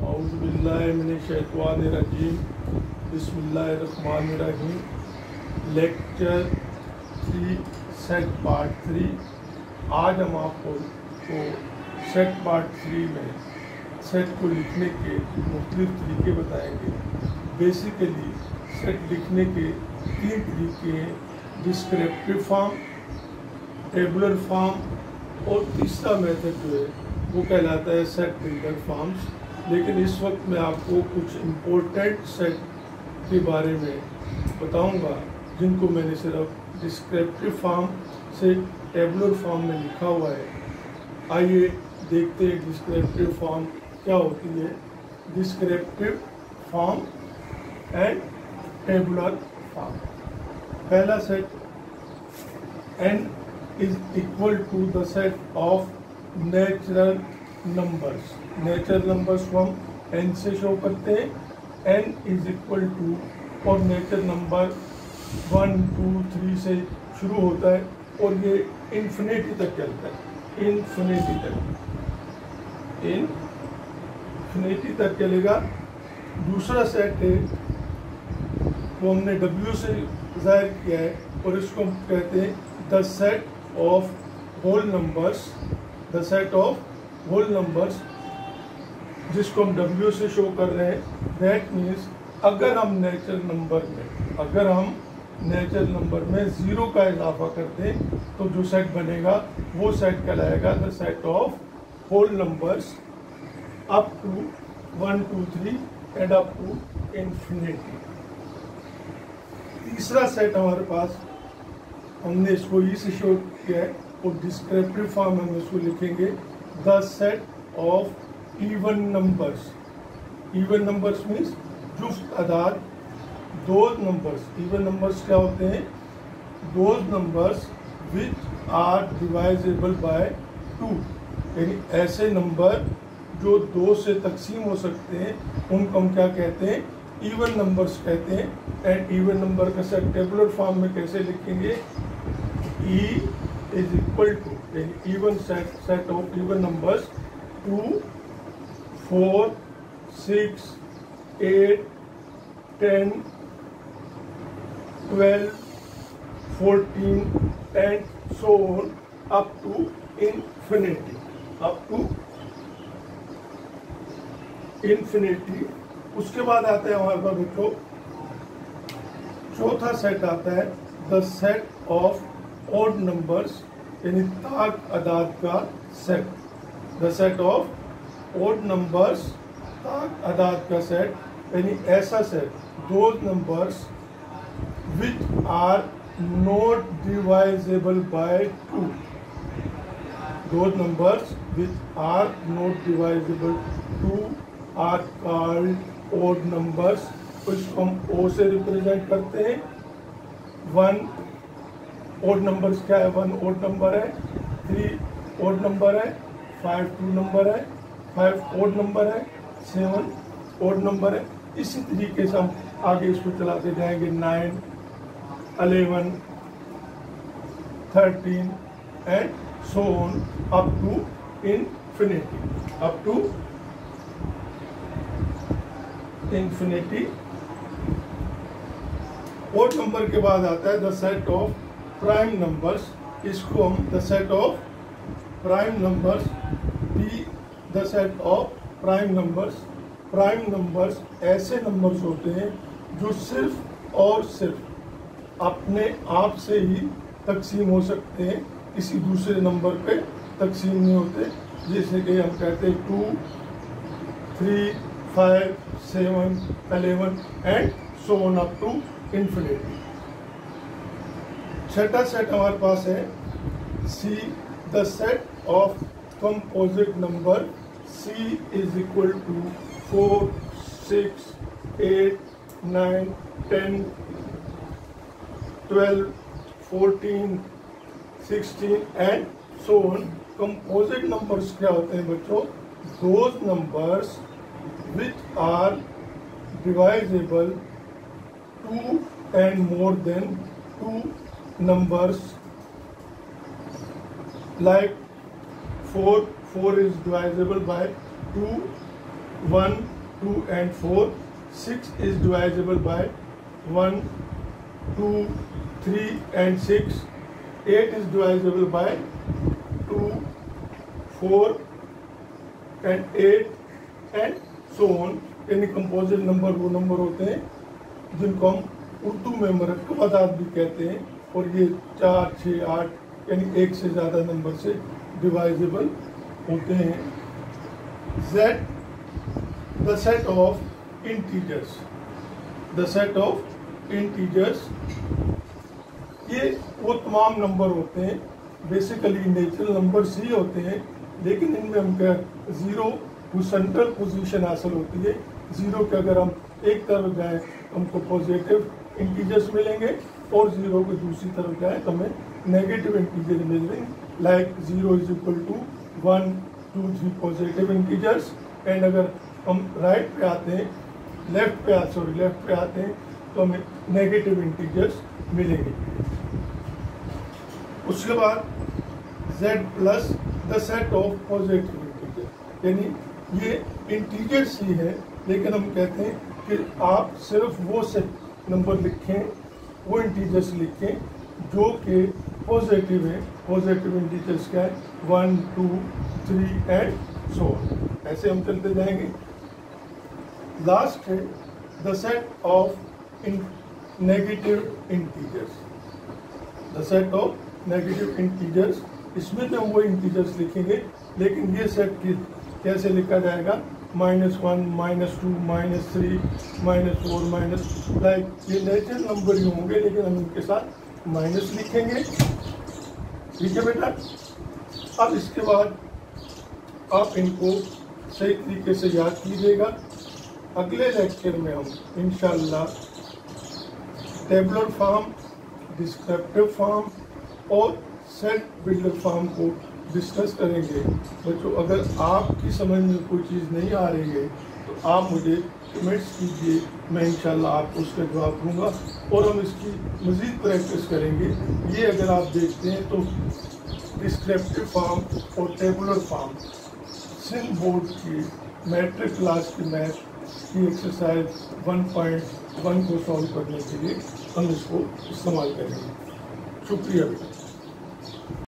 औज़ुबिल्लाहिमिनश्शैतानिर्रजीम बिस्मिल्लाहिर्रहमानिर्रहीम। Lecture 3 set part 3। आज हम आपको सेट पार्ट 3 में सेट को लिखने के मुख्तलिफ तरीके बताएंगे। बेसिकली सेट लिखने के 3 तरीके हैं, डिस्क्रिप्टिव फॉर्म, टेबुलर फॉर्म और तीसरा मेथड जो है वो कहलाता है सेट बिल्डर फॉर्म्स। लेकिन इस वक्त मैं आपको कुछ इम्पोर्टेंट सेट के बारे में बताऊंगा जिनको मैंने सिर्फ डिस्क्रिप्टिव फॉर्म से टेबुलर फॉर्म में लिखा हुआ है। आइए देखते हैं डिस्क्रिप्टिव फॉर्म क्या होती है, descriptive form and tabular form. पहला set, n is equal to the set of natural numbers। Natural numbers को हम n से शो करते हैं। n is equal to, और नेचुरल नंबर 1 2 3 से शुरू होता है और ये इन्फिनिटी तक चलता है। इन्फिनिटी तक चलेगा। दूसरा सेट है वो हमने w से जाहिर किया है और इसको हम कहते हैं the set of whole numbers. The set of whole numbers जिसको हम w से शो कर रहे हैं। दैट मीन्स अगर हम नेचुरल नंबर में 0 का इजाफा कर दें तो जो सेट बनेगा वो सेट कहलाएगा the set of whole numbers up to 1 2 3 and up to infinity. तीसरा सेट हमारे पास, हमने इसको ई से शो किया है और डिस्क्रिप्टिव फॉर्म में हम इसको लिखेंगे the set of even numbers. Even numbers means जुफ्त अदाद। दोज नंबर्स, इवन नंबर्स क्या होते हैं? Those numbers which are divisible by 2, यानी ऐसे नंबर जो 2 से तकसीम हो सकते हैं उनको हम क्या कहते हैं? इवन नंबर्स कहते हैं। एंड इवन नंबर का सेट टेबुलर फॉर्म में कैसे लिखेंगे? E is equal to, यानी even set of even numbers 2 4 6 8 10 12 14 and so on up to infinity. उसके बाद आता है हमारे पास बच्चों चौथा सेट आता है the set of odd numbers, यानी ताक अदाद का set. The set of odd numbers, ताक अदाद का सेट, यानी ऐसा set those numbers which are not divisible by 2। Those numbers which are not divisible 2 are called odd numbers. तो इसको हम O से रिप्रेजेंट करते हैं। 1 ऑड नंबर्स क्या है? 1 ऑड नंबर है, 3 ऑड नंबर है, 5 2 नंबर है, 5 ऑड नंबर है, 7 ऑड नंबर है। इसी तरीके से हम आगे इसको चलाते जाएंगे। 9 11 13 and so on up to infinity. Odd number के बाद आता है the set of prime numbers. इसको हम the set of prime numbers, the set of prime numbers. Prime numbers ऐसे नंबर्स होते हैं जो सिर्फ और सिर्फ अपने आप से ही तकसीम हो सकते हैं, किसी दूसरे नंबर पे तकसीम नहीं होते। जैसे कि हम कहते हैं 2 3 5 7 11 and so on up to infinity. छठा सेट हमारे पास है C, the set of composite number. C is equal to 4 6 8 9 10 12 14 16 and so on. Composite numbers क्या होते हैं बच्चों? Those numbers which are divisible 2 and more than 2 numbers, like 4 is divisible by 2 1, 2 and 4. 6 is divisible by 1, 2, 3 and 6. 8 is divisible by 2, 4 and 8 and so on. यानी composite number वो number होते हैं जिनको हम उर्दू में मरकबात भी कहते हैं, और ये 4, 6, 8 यानी एक से ज़्यादा नंबर से डिवाइजेबल होते हैं. Z, the set of integers. The set of integers, ये वो तमाम नंबर होते हैं, बेसिकली नेचुरल नंबर्स ही होते हैं, लेकिन इनमें हम क्या ज़ीरो को सेंट्रल पोजीशन हासिल होती है. ज़ीरो के अगर हम एक तरफ जाएं तो हमको पॉजिटिव इंटीजर्स मिलेंगे, और ज़ीरो के दूसरी तरफ जाएं तो हमें नेगेटिव इंटीजर मिलेंगे. Like 0 is equal to 1, 2, 3 positive integers. And अगर हम राइट पे आते हैं, लेफ्ट पे आते हैं तो हमें नेगेटिव इंटीजर्स मिलेंगे. उसके बाद z plus the set of positive integer, यानी ये इंटीजर्स ही है, लेकिन हम कहते हैं कि आप सिर्फ वो सेट नंबर लिखें, वो इंटीजर्स लिखें जो कि पॉजिटिव है. पॉजिटिव इंटीजर्स क्या है? 1, 2, 3 एंड सो ऑन. ऐसे हम चलते जाएंगे. लास्ट है the set of negative integers. The set of negative integers, इसमें तो हम वो इंटीजर्स लिखेंगे, लेकिन ये सेट कैसे लिखा जाएगा? -1, -2, -3, -4, लाइक ये नेचुरल नंबर ही होंगे, लेकिन हम इनके साथ माइनस लिखेंगे. ठीक है बेटा. अब इसके बाद आप इनको सही तरीके से याद कीजिएगा. अगले लेक्चर में हम इंशाल्लाह टेबुलर फॉर्म, डिस्क्रिप्टिव फॉर्म और सेट बिल्डर फॉर्म को डिस्कस करेंगे. बच्चों, अगर आपकी समझ में कोई चीज़ नहीं आ रही है तो आप मुझे कमेंट्स कीजिए, मैं इंशाल्लाह आपको उसका जवाब दूंगा, और हम इसकी मज़ीद प्रैक्टिस करेंगे. ये अगर आप देखते हैं तो डिस्क्रिप्टिव फॉर्म और टेबुलर फॉर्म सिंध बोर्ड की मैट्रिक क्लास की मैथ की एक्सरसाइज 1.1 को सॉल्व करने के लिए हम इसको इस्तेमाल करेंगे. शुक्रिया बेटा.